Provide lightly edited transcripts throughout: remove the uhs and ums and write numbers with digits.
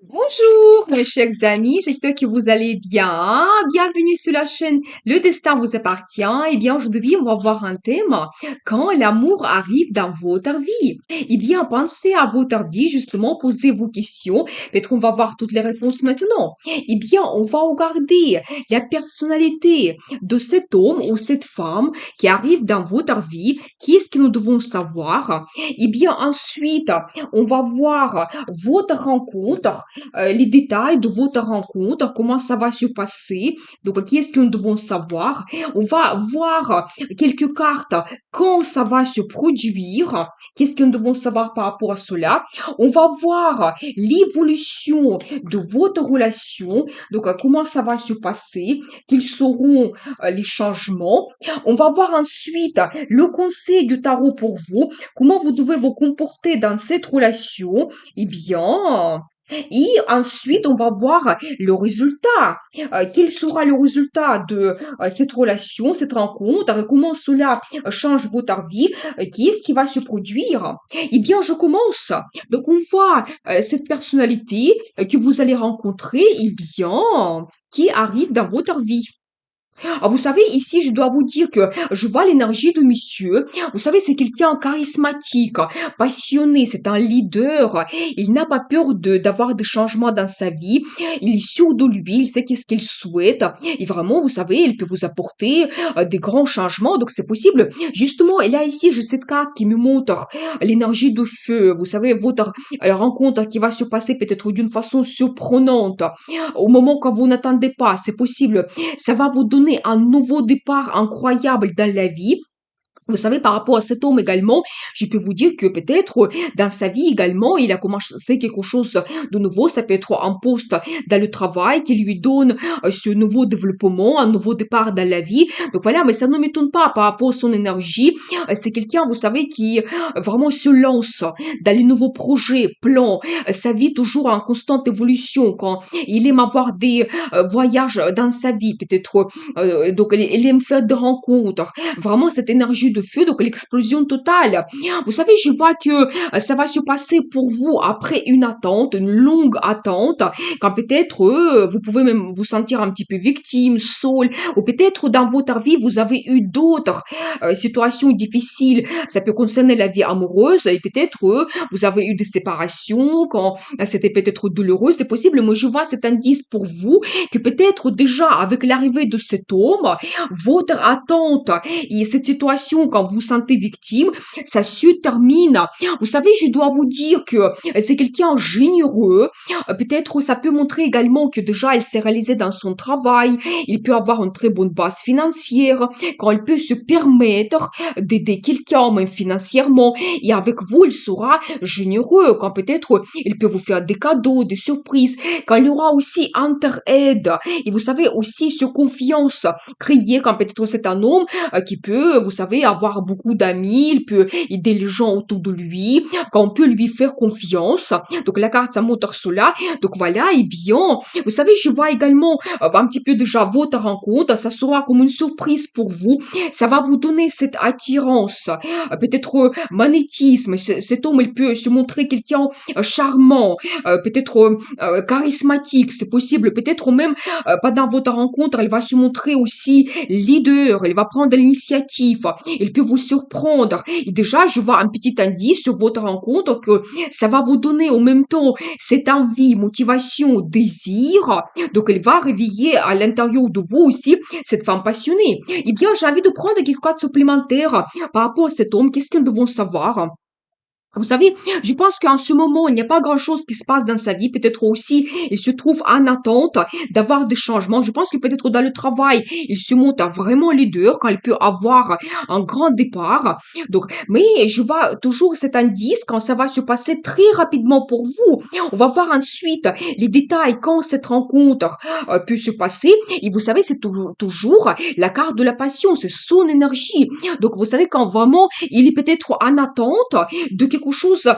Bonjour, mes chers amis, j'espère que vous allez bien. Bienvenue sur la chaîne Le Destin vous appartient. Eh bien, aujourd'hui, on va voir un thème. Quand l'amour arrive dans votre vie. Eh bien, pensez à votre vie, justement, posez vos questions. Peut-être on va voir toutes les réponses maintenant. Eh bien, on va regarder la personnalité de cet homme ou cette femme qui arrive dans votre vie. Qu'est-ce que nous devons savoir? Eh bien, ensuite, on va voir votre rencontre, les détails de votre rencontre, comment ça va se passer, donc qu'est-ce que nous devons savoir. On va voir quelques cartes, quand ça va se produire, qu'est-ce que nous devons savoir par rapport à cela. On va voir l'évolution de votre relation, donc comment ça va se passer, quels seront les changements. On va voir ensuite le conseil du tarot pour vous, comment vous devez vous comporter dans cette relation. Eh bien, et ensuite, on va voir le résultat. Quel sera le résultat de cette relation, cette rencontre, comment cela change votre vie, qu'est-ce qui va se produire? Eh bien, je commence. Donc, on voit cette personnalité que vous allez rencontrer, eh bien, qui arrive dans votre vie. Ah, vous savez, ici, je dois vous dire que je vois l'énergie de monsieur. Vous savez, c'est quelqu'un charismatique, passionné, c'est un leader. Il n'a pas peur d'avoir des changements dans sa vie. Il est sûr de lui, il sait qu'est-ce qu'il souhaite. Et vraiment, vous savez, il peut vous apporter des grands changements. Donc, c'est possible. Justement, et là, ici, j'ai cette carte qui me montre l'énergie de feu. Vous savez, votre rencontre qui va se passer peut-être d'une façon surprenante. Au moment quand vous n'attendez pas, c'est possible. Ça va vous donner un nouveau départ incroyable dans la vie. Vous savez, par rapport à cet homme également, je peux vous dire que peut-être dans sa vie également, il a commencé quelque chose de nouveau. Ça peut être un poste dans le travail qui lui donne ce nouveau développement, un nouveau départ dans la vie. Donc voilà, mais ça ne m'étonne pas par rapport à son énergie. C'est quelqu'un, vous savez, qui vraiment se lance dans les nouveaux projets, plans. Sa vie toujours en constante évolution. Quand il aime avoir des voyages dans sa vie, peut-être, donc il aime faire des rencontres. Vraiment cette énergie de feu, donc l'explosion totale. Vous savez, je vois que ça va se passer pour vous après une attente, une longue attente, quand peut-être vous pouvez même vous sentir un petit peu victime, seul, ou peut-être dans votre vie vous avez eu d'autres situations difficiles. Ça peut concerner la vie amoureuse et peut-être vous avez eu des séparations quand c'était peut-être douloureux. C'est possible, mais je vois cet indice pour vous que peut-être déjà avec l'arrivée de cet homme, votre attente et cette situation quand vous vous sentez victime, ça se termine. Vous savez, je dois vous dire que c'est quelqu'un généreux. Peut-être ça peut montrer également que déjà il s'est réalisé dans son travail. Il peut avoir une très bonne base financière. Quand il peut se permettre d'aider quelqu'un, même financièrement. Et avec vous, il sera généreux. Quand peut-être il peut vous faire des cadeaux, des surprises. Quand il y aura aussi inter-aide. Et vous savez, aussi sur confiance créée quand peut-être c'est un homme qui peut, vous savez, avoir beaucoup d'amis, il peut aider les gens autour de lui, quand on peut lui faire confiance. Donc la carte, ça montre cela. Donc voilà, et bien, vous savez, je vois également un petit peu déjà votre rencontre, ça sera comme une surprise pour vous. Ça va vous donner cette attirance, peut-être magnétisme. Cet homme, il peut se montrer quelqu'un charmant, peut-être charismatique, c'est possible. Peut-être même pendant votre rencontre, elle va se montrer aussi leader, elle va prendre l'initiative, elle peut vous surprendre. Et déjà, je vois un petit indice sur votre rencontre que ça va vous donner en même temps cette envie, motivation, désir. Donc, elle va réveiller à l'intérieur de vous aussi cette femme passionnée. Eh bien, j'ai envie de prendre quelques cartes supplémentaires par rapport à cet homme. Qu'est-ce qu'ils devront savoir? Vous savez, je pense qu'en ce moment, il n'y a pas grand-chose qui se passe dans sa vie. Peut-être aussi, il se trouve en attente d'avoir des changements. Je pense que peut-être dans le travail, il se monte à vraiment leader quand il peut avoir un grand départ. Donc, mais je vois toujours cet indice quand ça va se passer très rapidement pour vous. On va voir ensuite les détails quand cette rencontre peut se passer. Et vous savez, c'est toujours la carte de la passion, c'est son énergie. Donc, vous savez, quand vraiment il est peut-être en attente de quelque quelque chose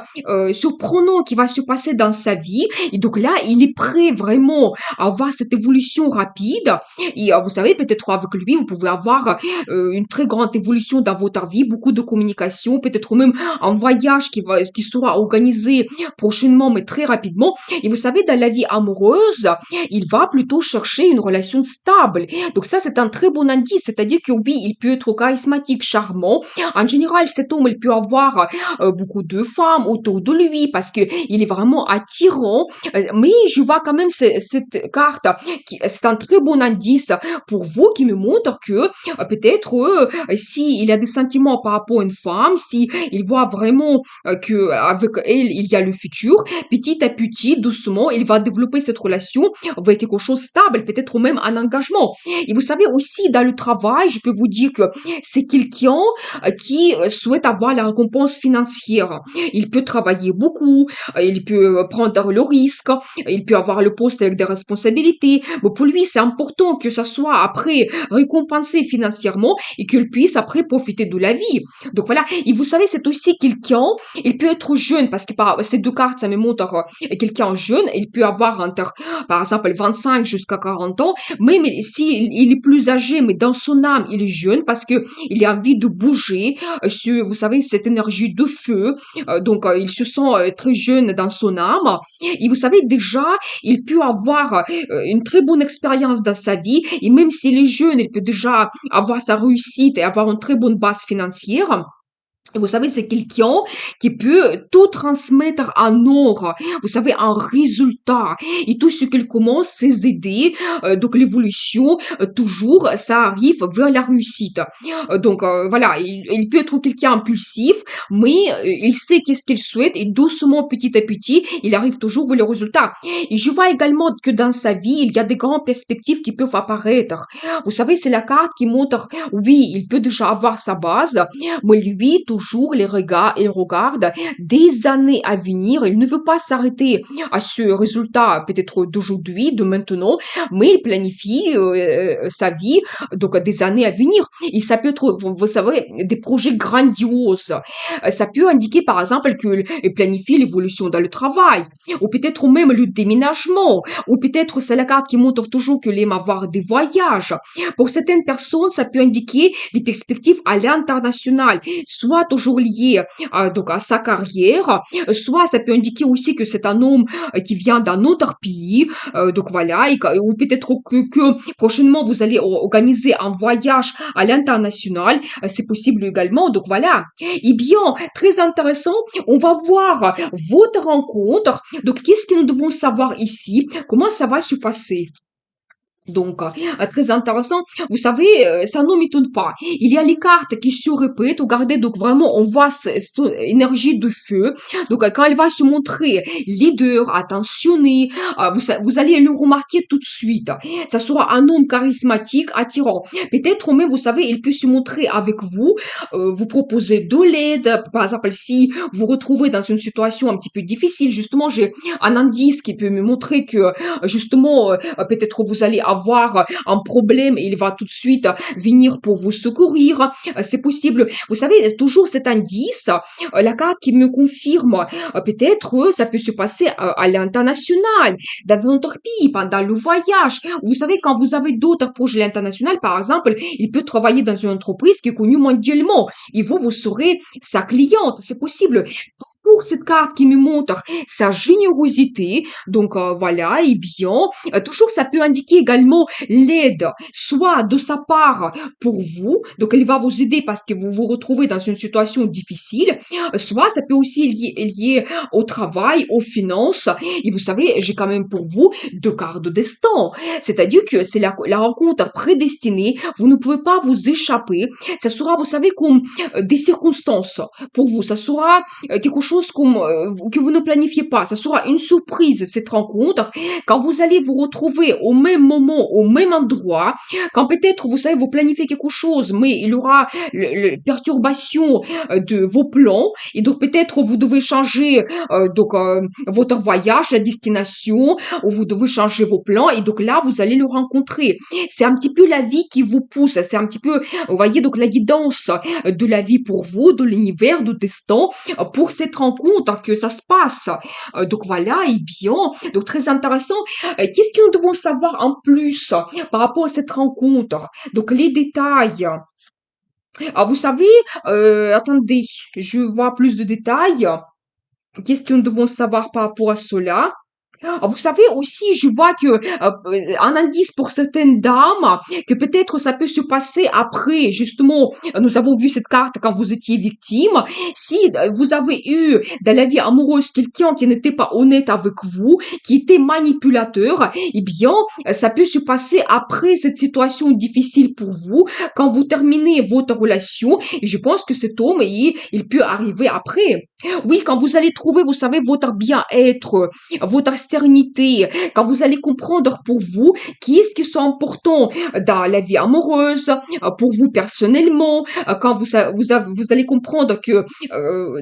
surprenant qui va se passer dans sa vie. Et donc là, il est prêt vraiment à avoir cette évolution rapide. Et vous savez, peut-être avec lui, vous pouvez avoir une très grande évolution dans votre vie, beaucoup de communication, peut-être même un voyage qui sera organisé prochainement, mais très rapidement. Et vous savez, dans la vie amoureuse, il va plutôt chercher une relation stable. Donc ça, c'est un très bon indice. C'est-à-dire que oui, il peut être charismatique, charmant. En général, cet homme, il peut avoir beaucoup de femmes autour de lui parce que il est vraiment attirant. Mais je vois quand même cette carte c'est un très bon indice pour vous qui me montre que peut-être si il a des sentiments par rapport à une femme, si il voit vraiment que avec elle il y a le futur, petit à petit, doucement, il va développer cette relation avec quelque chose de stable, peut-être même un engagement. Et vous savez aussi dans le travail, je peux vous dire que c'est quelqu'un qui souhaite avoir la récompense financière. Il peut travailler beaucoup, il peut prendre le risque, il peut avoir le poste avec des responsabilités. Bon, pour lui, c'est important que ça soit après récompensé financièrement et qu'il puisse après profiter de la vie. Donc voilà. Et vous savez, c'est aussi quelqu'un, il peut être jeune parce que par ces deux cartes, ça me montre quelqu'un jeune. Il peut avoir entre, par exemple, 25 jusqu'à 40 ans. Même si il est plus âgé, mais dans son âme, il est jeune parce que il a envie de bouger. Vous savez, cette énergie de feu. Donc, il se sent très jeune dans son âme. Et vous savez, déjà, il peut avoir une très bonne expérience dans sa vie. Et même s'il est jeune, il peut déjà avoir sa réussite et avoir une très bonne base financière. Et vous savez, c'est quelqu'un qui peut tout transmettre en or. Vous savez, en résultat. Et tout ce qu'il commence, ses idées, donc l'évolution, toujours, ça arrive vers la réussite. Donc voilà, il peut être quelqu'un impulsif, mais il sait qu'est-ce qu'il souhaite et doucement, petit à petit, il arrive toujours vers le résultat. Et je vois également que dans sa vie, il y a des grandes perspectives qui peuvent apparaître. Vous savez, c'est la carte qui montre, oui, il peut déjà avoir sa base, mais lui, toujours, il regarde des années à venir. Il ne veut pas s'arrêter à ce résultat, peut-être d'aujourd'hui, de maintenant, mais il planifie sa vie, donc des années à venir. Et ça peut être, vous savez, des projets grandioses. Ça peut indiquer, par exemple, qu'il planifie l'évolution dans le travail, ou peut-être même le déménagement, ou peut-être c'est la carte qui montre toujours qu'il aime avoir des voyages. Pour certaines personnes, ça peut indiquer des perspectives à l'international, soit toujours liées donc à sa carrière, soit ça peut indiquer aussi que c'est un homme qui vient d'un autre pays, donc voilà, ou peut-être que prochainement vous allez organiser un voyage à l'international, c'est possible également, donc voilà. Eh bien, très intéressant, on va voir votre rencontre, donc qu'est-ce que nous devons savoir ici, comment ça va se passer. Donc, très intéressant. Vous savez, ça ne m'étonne pas. Il y a les cartes qui se répètent. Regardez, donc vraiment, on voit son énergie de feu. Donc, quand elle va se montrer leader, attentionné, vous allez le remarquer tout de suite. Ça sera un homme charismatique, attirant. Peut-être même, vous savez, il peut se montrer avec vous, vous proposer de l'aide. Par exemple, si vous retrouvez dans une situation un petit peu difficile, justement, j'ai un indice qui peut me montrer que, justement, peut-être vous allez avoir un problème et il va tout de suite venir pour vous secourir. C'est possible. Vous savez, toujours cet indice, la carte qui me confirme, peut-être ça peut se passer à l'international, dans un autre pays, pendant le voyage. Vous savez, quand vous avez d'autres projets à l'international, par exemple, il peut travailler dans une entreprise qui est connue mondialement et vous serez sa cliente. C'est possible. Pour cette carte qui me montre sa générosité, donc voilà, et bien, toujours ça peut indiquer également l'aide, soit de sa part pour vous, donc elle va vous aider parce que vous vous retrouvez dans une situation difficile, soit ça peut aussi lier au travail, aux finances, et vous savez, j'ai quand même pour vous deux cartes de destin, c'est-à-dire que c'est la rencontre prédestinée, vous ne pouvez pas vous échapper, ça sera, vous savez, comme des circonstances pour vous, ça sera quelque chose comme, que vous ne planifiez pas. Ça sera une surprise, cette rencontre, quand vous allez vous retrouver au même moment, au même endroit, quand peut-être, vous savez, vous planifiez quelque chose, mais il y aura perturbation de vos plans, et donc peut-être vous devez changer votre voyage, la destination, ou vous devez changer vos plans, et donc là, vous allez le rencontrer. C'est un petit peu la vie qui vous pousse, c'est un petit peu, vous voyez, donc la guidance de la vie pour vous, de l'univers, du destin, pour cette rencontre rencontre que ça se passe. Donc voilà, et bien, donc très intéressant. Qu'est-ce que nous devons savoir en plus par rapport à cette rencontre? Donc les détails. Ah, vous savez, attendez, je vois plus de détails. Qu'est-ce que nous devons savoir par rapport à cela? Ah, vous savez aussi, je vois que un indice pour certaines dames, que peut-être ça peut se passer après. Justement, nous avons vu cette carte quand vous étiez victime. Si vous avez eu dans la vie amoureuse quelqu'un qui n'était pas honnête avec vous, qui était manipulateur, eh bien, ça peut se passer après cette situation difficile pour vous, quand vous terminez votre relation. Et je pense que cet homme, il peut arriver après. Oui, quand vous allez trouver, vous savez, votre bien-être, votre sérénité, quand vous allez comprendre pour vous qui est-ce qui sont importants dans la vie amoureuse, pour vous personnellement, quand vous allez comprendre que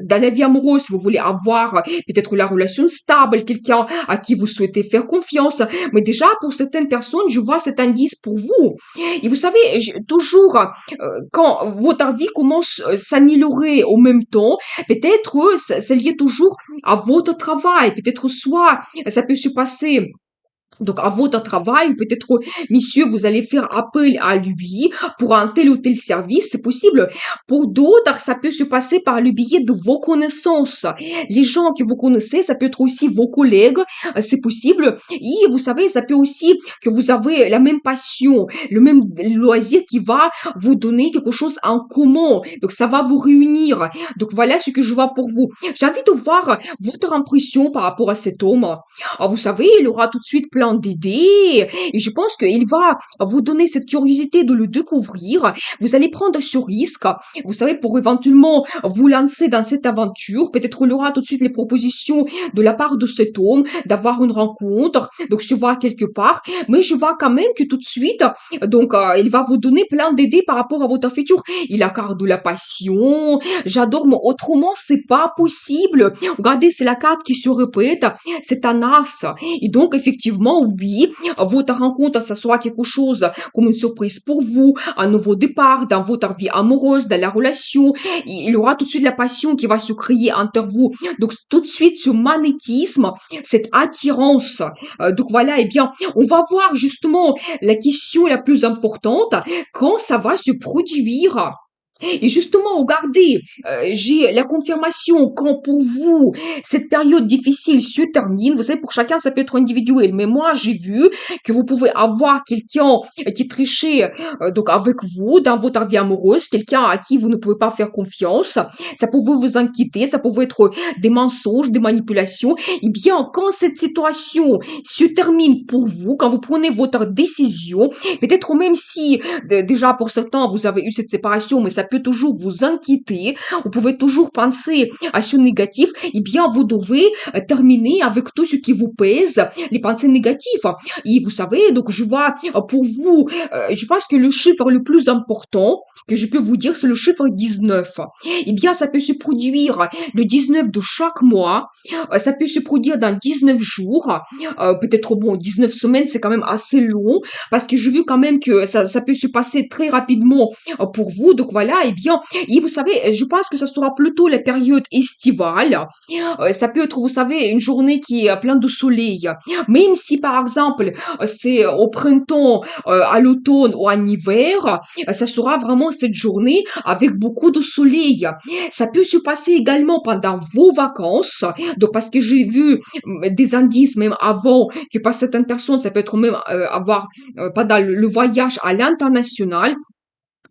dans la vie amoureuse, vous voulez avoir peut-être la relation stable, quelqu'un à qui vous souhaitez faire confiance, mais déjà pour certaines personnes, je vois cet indice pour vous. Et vous savez, toujours quand votre vie commence à s'améliorer au même temps, peut-être c'est lié toujours à votre travail, peut-être soit ça peut se passer donc, à votre travail, ou peut-être, monsieur, vous allez faire appel à lui pour un tel ou tel service, c'est possible. Pour d'autres, ça peut se passer par le biais de vos connaissances. Les gens que vous connaissez, ça peut être aussi vos collègues, c'est possible. Et vous savez, ça peut aussi que vous avez la même passion, le même loisir qui va vous donner quelque chose en commun. Donc, ça va vous réunir. Donc, voilà ce que je vois pour vous. J'ai envie de voir votre impression par rapport à cet homme. Ah, vous savez, il aura tout de suite plein d'idées et je pense qu'il va vous donner cette curiosité de le découvrir. Vous allez prendre ce risque, vous savez, pour éventuellement vous lancer dans cette aventure. Peut-être il aura tout de suite les propositions de la part de cet homme d'avoir une rencontre, donc se voir quelque part. Mais je vois quand même que tout de suite, donc il va vous donner plein d'idées par rapport à votre futur. Il a carte de la passion. J'adore, mais autrement c'est pas possible. Regardez, c'est la carte qui se répète. C'est un as. Et donc, effectivement, oui, votre rencontre, ça sera quelque chose comme une surprise pour vous, un nouveau départ dans votre vie amoureuse, dans la relation. Il y aura tout de suite la passion qui va se créer entre vous. Donc, tout de suite, ce magnétisme, cette attirance. Donc, voilà, eh bien, on va voir justement la question la plus importante, quand ça va se produire. Et justement, regardez, j'ai la confirmation quand pour vous, cette période difficile se termine. Vous savez, pour chacun, ça peut être individuel. Mais moi, j'ai vu que vous pouvez avoir quelqu'un qui trichait donc avec vous dans votre vie amoureuse, quelqu'un à qui vous ne pouvez pas faire confiance. Ça pouvait vous inquiéter, ça pouvait être des mensonges, des manipulations. Eh bien, quand cette situation se termine pour vous, quand vous prenez votre décision, peut-être même si déjà pour certains, vous avez eu cette séparation, mais ça peut toujours vous inquiéter, vous pouvez toujours penser à ce négatif, eh bien, vous devez terminer avec tout ce qui vous pèse, les pensées négatives. Et vous savez, donc je vois pour vous, je pense que le chiffre le plus important que je peux vous dire, c'est le chiffre 19. Eh bien, ça peut se produire le 19 de chaque mois, ça peut se produire dans 19 jours, peut-être, bon, 19 semaines, c'est quand même assez long, parce que j'ai vu quand même que ça peut se passer très rapidement pour vous. Donc voilà, eh bien, et vous savez, je pense que ça sera plutôt la période estivale. Ça peut être, vous savez, une journée qui est pleine de soleil. Même si, par exemple, c'est au printemps, à l'automne ou en hiver, ça sera vraiment cette journée avec beaucoup de soleil. Ça peut se passer également pendant vos vacances. Donc, parce que j'ai vu des indices même avant que par certaines personnes, ça peut être même avoir pendant le voyage à l'international.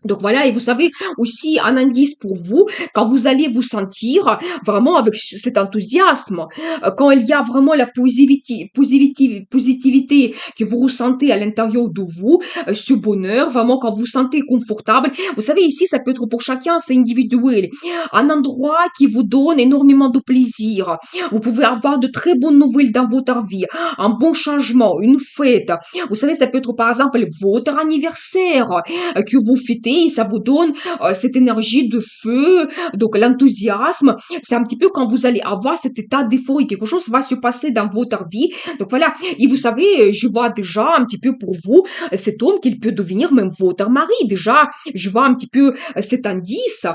Donc voilà, et vous savez aussi un indice pour vous, quand vous allez vous sentir vraiment avec cet enthousiasme, quand il y a vraiment la positivité que vous ressentez à l'intérieur de vous, ce bonheur, vraiment quand vous vous sentez confortable. Vous savez, ici, ça peut être pour chacun, c'est individuel. Un endroit qui vous donne énormément de plaisir. Vous pouvez avoir de très bonnes nouvelles dans votre vie, un bon changement, une fête. Vous savez, ça peut être par exemple votre anniversaire que vous fêtez. et ça vous donne cette énergie de feu, donc l'enthousiasme. C'est un petit peu quand vous allez avoir cet état d'euphorie, quelque chose va se passer dans votre vie. Donc voilà, et vous savez, je vois déjà un petit peu pour vous cet homme qu'il peut devenir même votre mari. Déjà, je vois un petit peu cet indice,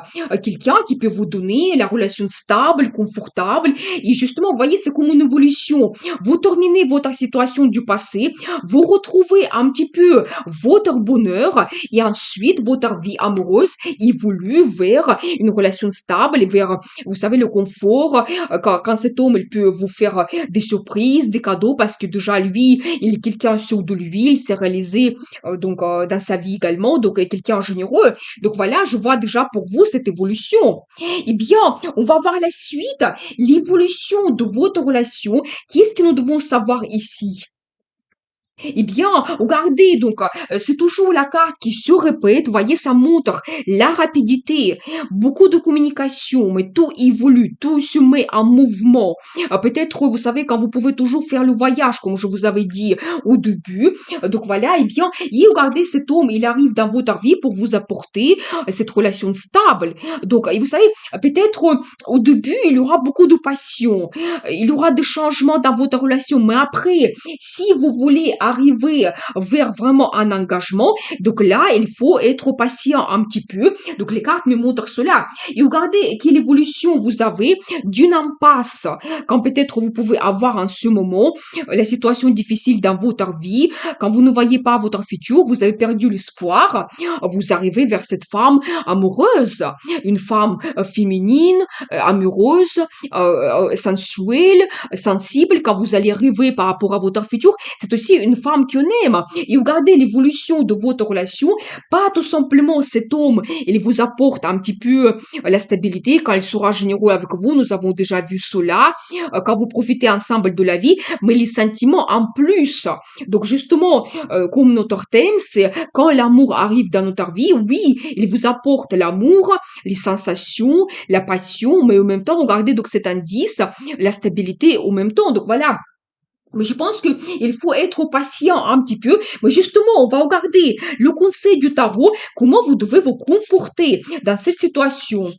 quelqu'un qui peut vous donner la relation stable, confortable. Et justement, vous voyez, c'est comme une évolution. Vous terminez votre situation du passé, vous retrouvez un petit peu votre bonheur et ensuite votre vie amoureuse évolue vers une relation stable, vers, vous savez, le confort. Quand cet homme, il peut vous faire des surprises, des cadeaux, parce que déjà, lui, il est quelqu'un sûr de lui, il s'est réalisé dans sa vie également, donc quelqu'un généreux. Donc voilà, je vois déjà pour vous cette évolution. Eh bien, on va voir la suite, l'évolution de votre relation. Qu'est-ce que nous devons savoir ici? Eh bien, regardez, c'est toujours la carte qui se répète. Vous voyez, ça montre la rapidité, beaucoup de communication, mais tout évolue, tout se met en mouvement. Peut-être, vous savez, quand vous pouvez toujours faire le voyage, comme je vous avais dit au début. Donc voilà, eh bien, et regardez, cet homme, il arrive dans votre vie pour vous apporter cette relation stable. Donc, et vous savez, peut-être au début, il y aura beaucoup de passion, il y aura des changements dans votre relation, mais après, si vous voulez arriver vers vraiment un engagement, donc là, il faut être patient un petit peu. Donc les cartes me montrent cela. Et regardez quelle évolution vous avez d'une impasse, quand peut-être vous pouvez avoir en ce moment la situation difficile dans votre vie, quand vous ne voyez pas votre futur, vous avez perdu l'espoir, vous arrivez vers cette femme amoureuse, une femme féminine, amoureuse, sensuelle, sensible. Quand vous allez arriver par rapport à votre futur, c'est aussi une femme qu'on aime. Et regardez l'évolution de votre relation. Pas tout simplement cet homme, il vous apporte un petit peu la stabilité quand il sera généreux avec vous. Nous avons déjà vu cela. Quand vous profitez ensemble de la vie, mais les sentiments en plus. Donc justement, comme notre thème, c'est quand l'amour arrive dans notre vie, oui, il vous apporte l'amour, les sensations, la passion, mais en même temps, regardez donc cet indice, la stabilité au même temps. Donc voilà. Mais je pense que il faut être patient un petit peu. Mais justement, on va regarder le conseil du tarot, comment vous devez vous comporter dans cette situation.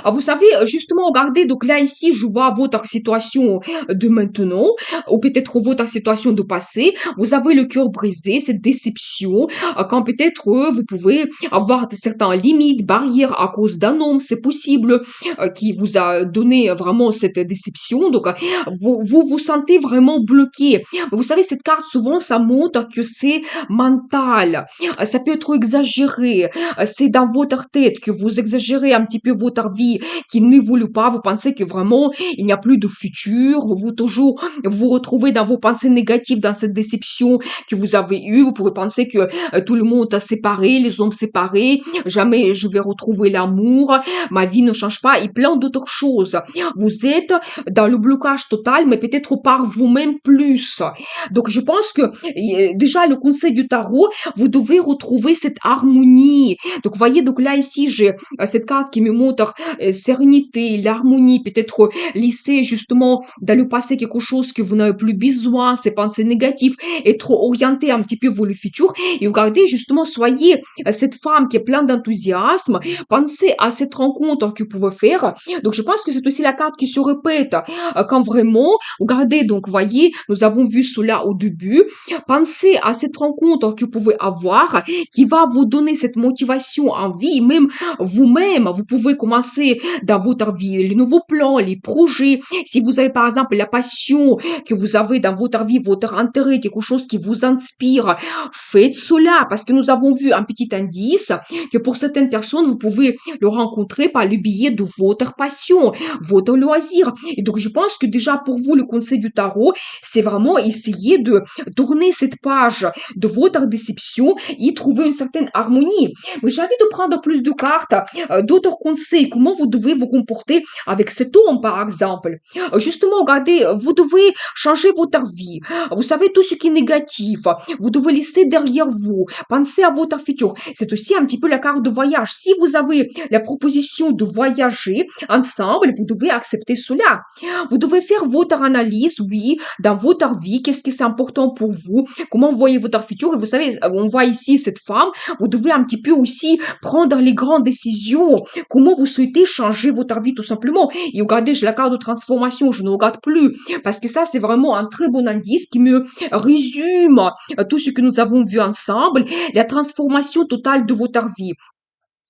Ah, vous savez, justement, regardez, donc là, ici, je vois votre situation de maintenant, ou peut-être votre situation de passé. Vous avez le cœur brisé, cette déception, quand peut-être vous pouvez avoir certaines limites, barrières à cause d'un homme, c'est possible, qui vous a donné vraiment cette déception. Donc, vous sentez vraiment bloqué. Vous savez, cette carte, souvent, ça montre que c'est mental. Ça peut être exagéré. C'est dans votre tête que vous exagérez un petit peu votre vie qui n'évolue pas. Vous pensez que vraiment il n'y a plus de futur. Vous toujours vous retrouvez dans vos pensées négatives, dans cette déception que vous avez eue. Vous pourrez penser que tout le monde est séparé, les hommes séparés. Jamais je vais retrouver l'amour. Ma vie ne change pas et plein d'autres choses. Vous êtes dans le blocage total, mais peut-être par vous-même plus. Donc je pense que déjà le conseil du tarot, vous devez retrouver cette harmonie. Donc, vous voyez, donc là, ici, j'ai cette carte qui me montre sérénité, l'harmonie, peut-être laisser justement dans le passé quelque chose que vous n'avez plus besoin, ces pensées négatives, être orienté un petit peu vers le futur. Et regardez, justement, soyez cette femme qui est pleine d'enthousiasme. Pensez à cette rencontre que vous pouvez faire. Donc, je pense que c'est aussi la carte qui se répète quand vraiment, regardez, donc, vous voyez, nous avons vu cela au début. Pensez à cette rencontre que vous pouvez avoir qui va vous donner cette motivation en vie, même vous-même, vous pouvez commencer dans votre vie les nouveaux plans, les projets. Si vous avez par exemple la passion que vous avez dans votre vie, votre intérêt, quelque chose qui vous inspire, faites cela parce que nous avons vu un petit indice que pour certaines personnes, vous pouvez le rencontrer par le biais de votre passion, votre loisir. Et donc, je pense que déjà pour vous, le conseil du tarot, c'est vraiment essayer de tourner cette page de votre déception et trouver une certaine harmonie. Mais j'ai envie de prendre plus de cartes, d'autres conseils comment vous devez vous comporter avec cet homme, par exemple. Justement, regardez, vous devez changer votre vie. Vous savez, tout ce qui est négatif, vous devez laisser derrière vous. Pensez à votre futur. C'est aussi un petit peu la carte de voyage. Si vous avez la proposition de voyager ensemble, vous devez accepter cela. Vous devez faire votre analyse, oui, dans votre vie, qu'est-ce qui est important pour vous, comment vous voyez votre futur. Et vous savez, on voit ici cette femme, vous devez un petit peu aussi prendre les grandes décisions, comment vous souhaitez changer votre vie tout simplement. Et regardez, j'ai la carte de transformation, je ne regarde plus, parce que ça, c'est vraiment un très bon indice qui me résume tout ce que nous avons vu ensemble, la transformation totale de votre vie.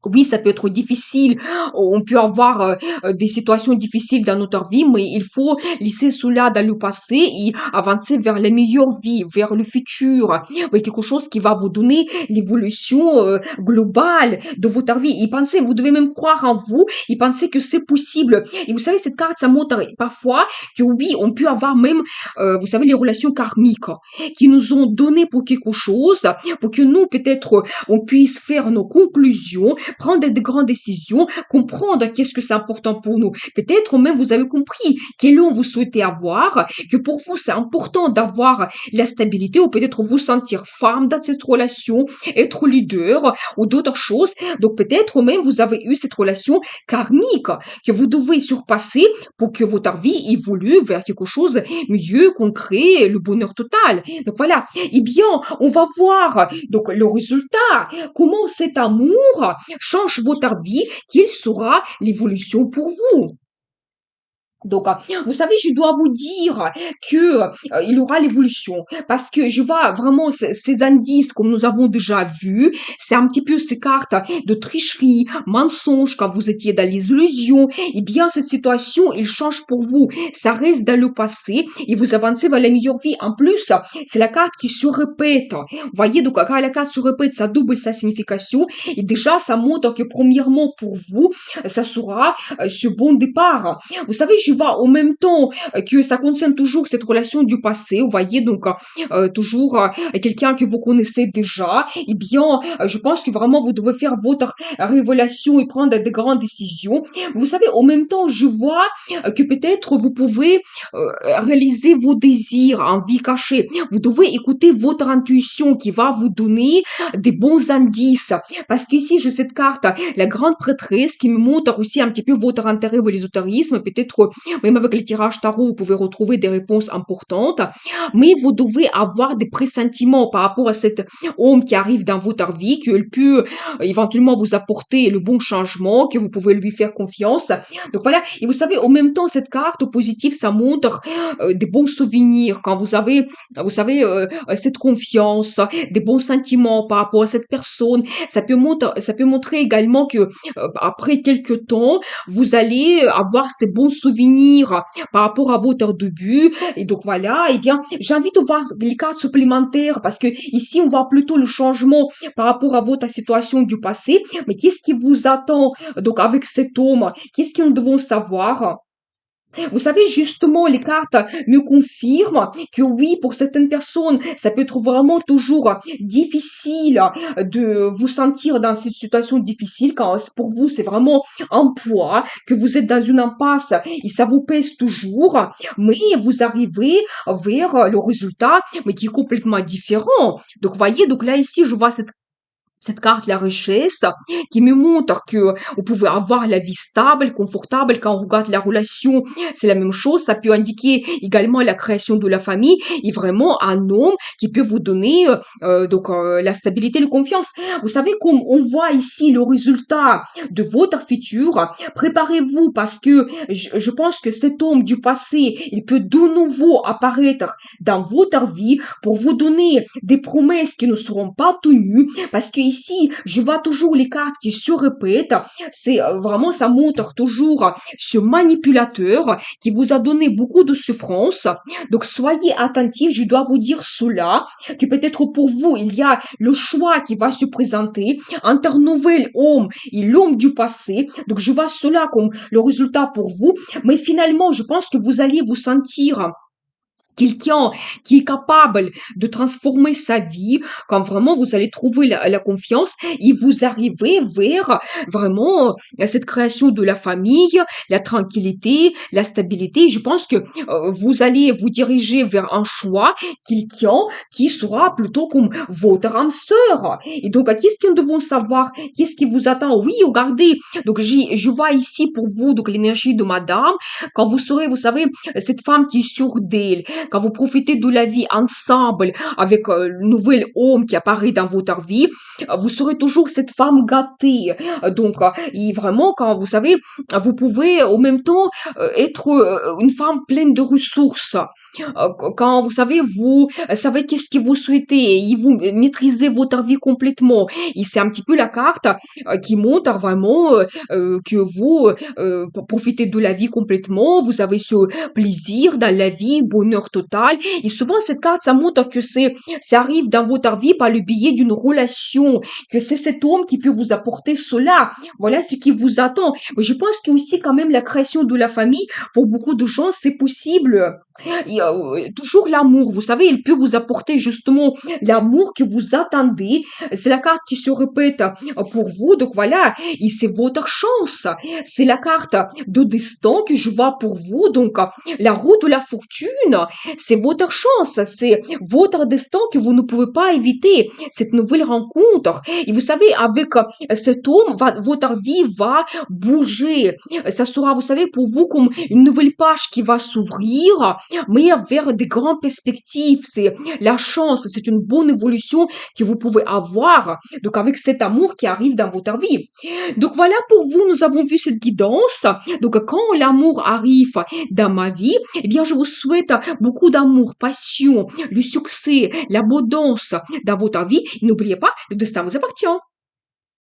Oui, ça peut être difficile. On peut avoir des situations difficiles dans notre vie, mais il faut laisser cela dans le passé et avancer vers les meilleures vies, vers le futur. Oui, quelque chose qui va vous donner l'évolution globale de votre vie. Et pensez, vous devez même croire en vous et penser que c'est possible. Et vous savez, cette carte, ça montre parfois que oui, on peut avoir même, vous savez, les relations karmiques qui nous ont donné pour quelque chose, pour que nous, peut-être, on puisse faire nos conclusions, prendre de grandes décisions, comprendre qu'est-ce que c'est important pour nous. Peut-être même vous avez compris quel homme vous souhaitez avoir, que pour vous c'est important d'avoir la stabilité ou peut-être vous sentir femme dans cette relation, être leader ou d'autres choses. Donc peut-être même vous avez eu cette relation karmique que vous devez surpasser pour que votre vie évolue vers quelque chose de mieux, concret, le bonheur total. Donc voilà. Eh bien, on va voir donc le résultat, comment cet amour change votre vie, quelle sera l'évolution pour vous. Donc, vous savez, je dois vous dire que il y aura l'évolution parce que je vois vraiment ces indices comme nous avons déjà vu. C'est un petit peu ces cartes de tricherie, mensonge quand vous étiez dans les illusions. Eh bien, cette situation, il change pour vous. Ça reste dans le passé et vous avancez vers la meilleure vie. En plus, c'est la carte qui se répète. Vous voyez, donc quand la carte se répète, ça double sa signification. Et déjà, ça montre que premièrement pour vous, ça sera ce bon départ. Vous savez, je vois en même temps que ça concerne toujours cette relation du passé, vous voyez, donc toujours quelqu'un que vous connaissez déjà, eh bien, je pense que vraiment vous devez faire votre révélation et prendre de grandes décisions. Vous savez, en même temps, je vois que peut-être vous pouvez réaliser vos désirs en vie cachée. Vous devez écouter votre intuition qui va vous donner des bons indices. Parce qu'ici, j'ai cette carte, la grande prêtresse, qui me montre aussi un petit peu votre intérêt pour l'ésotérisme. Peut-être, même avec les tirages tarot, vous pouvez retrouver des réponses importantes. Mais vous devez avoir des pressentiments par rapport à cet homme qui arrive dans votre vie, qu'il peut éventuellement vous apporter le bon changement, que vous pouvez lui faire confiance. Donc voilà. Et vous savez, en même temps, cette carte positive, ça montre des bons souvenirs quand vous avez, vous savez, cette confiance, des bons sentiments par rapport à cette personne. Ça peut montrer également que après quelques temps, vous allez avoir ces bons souvenirs par rapport à votre début. Et donc voilà, eh bien, j'ai envie de voir les cartes supplémentaires parce que ici, on voit plutôt le changement par rapport à votre situation du passé. Mais qu'est-ce qui vous attend donc avec cet homme? Qu'est-ce que nous devons savoir? Vous savez, justement, les cartes me confirment que oui, pour certaines personnes, ça peut être vraiment toujours difficile de vous sentir dans cette situation difficile quand pour vous, c'est vraiment un poids, que vous êtes dans une impasse et ça vous pèse toujours, mais vous arrivez vers le résultat, mais qui est complètement différent. Donc, vous voyez, donc là, ici, je vois cette carte, la richesse, qui me montre que vous pouvez avoir la vie stable, confortable. Quand on regarde la relation, c'est la même chose. Ça peut indiquer également la création de la famille et vraiment un homme qui peut vous donner la stabilité, la confiance. Vous savez, comme on voit ici le résultat de votre futur, préparez-vous parce que je pense que cet homme du passé, il peut de nouveau apparaître dans votre vie pour vous donner des promesses qui ne seront pas tenues parce que ici, je vois toujours les cartes qui se répètent. C'est vraiment, ça montre toujours ce manipulateur qui vous a donné beaucoup de souffrance. Donc, soyez attentifs. Je dois vous dire cela, que peut-être pour vous, il y a le choix qui va se présenter entre un nouvel homme et l'homme du passé. Donc, je vois cela comme le résultat pour vous. Mais finalement, je pense que vous allez vous sentir quelqu'un qui est capable de transformer sa vie, quand vraiment vous allez trouver la confiance et vous arrivez vers vraiment cette création de la famille, la tranquillité, la stabilité. Je pense que vous allez vous diriger vers un choix, quelqu'un qui sera plutôt comme votre âme sœur. Et donc, qu'est-ce que nous devons savoir? Qu'est-ce qui vous attend? Oui, regardez. Donc, je vois ici pour vous donc l'énergie de madame. Quand vous serez, vous savez, cette femme qui est sûre d'elle, quand vous profitez de la vie ensemble avec le nouvel homme qui apparaît dans votre vie, vous serez toujours cette femme gâtée. Donc, et vraiment, quand vous savez, vous pouvez en même temps être une femme pleine de ressources. Quand vous savez, vous savez qu'est-ce que vous souhaitez et vous maîtrisez votre vie complètement. Et c'est un petit peu la carte qui montre vraiment que vous profitez de la vie complètement, vous avez ce plaisir dans la vie, bonheur total. Et souvent, cette carte, ça montre que ça arrive dans votre vie par le biais d'une relation, que c'est cet homme qui peut vous apporter cela. Voilà ce qui vous attend. Mais je pense que aussi quand même la création de la famille, pour beaucoup de gens, c'est possible. Il y a toujours l'amour, vous savez, il peut vous apporter justement l'amour que vous attendez. C'est la carte qui se répète pour vous, donc voilà, et c'est votre chance. C'est la carte de destin que je vois pour vous, donc la roue de la fortune, c'est votre chance, c'est votre destin que vous ne pouvez pas éviter, cette nouvelle rencontre. Et vous savez, avec cet homme, votre vie va bouger. Ça sera, vous savez, pour vous comme une nouvelle page qui va s'ouvrir, mais vers des grandes perspectives. C'est la chance, c'est une bonne évolution que vous pouvez avoir. Donc avec cet amour qui arrive dans votre vie. Donc voilà pour vous, nous avons vu cette guidance. Donc quand l'amour arrive dans ma vie, eh bien je vous souhaite beaucoup d'amour, passion, le succès, l'abondance dans votre vie. N'oubliez pas, le destin vous appartient.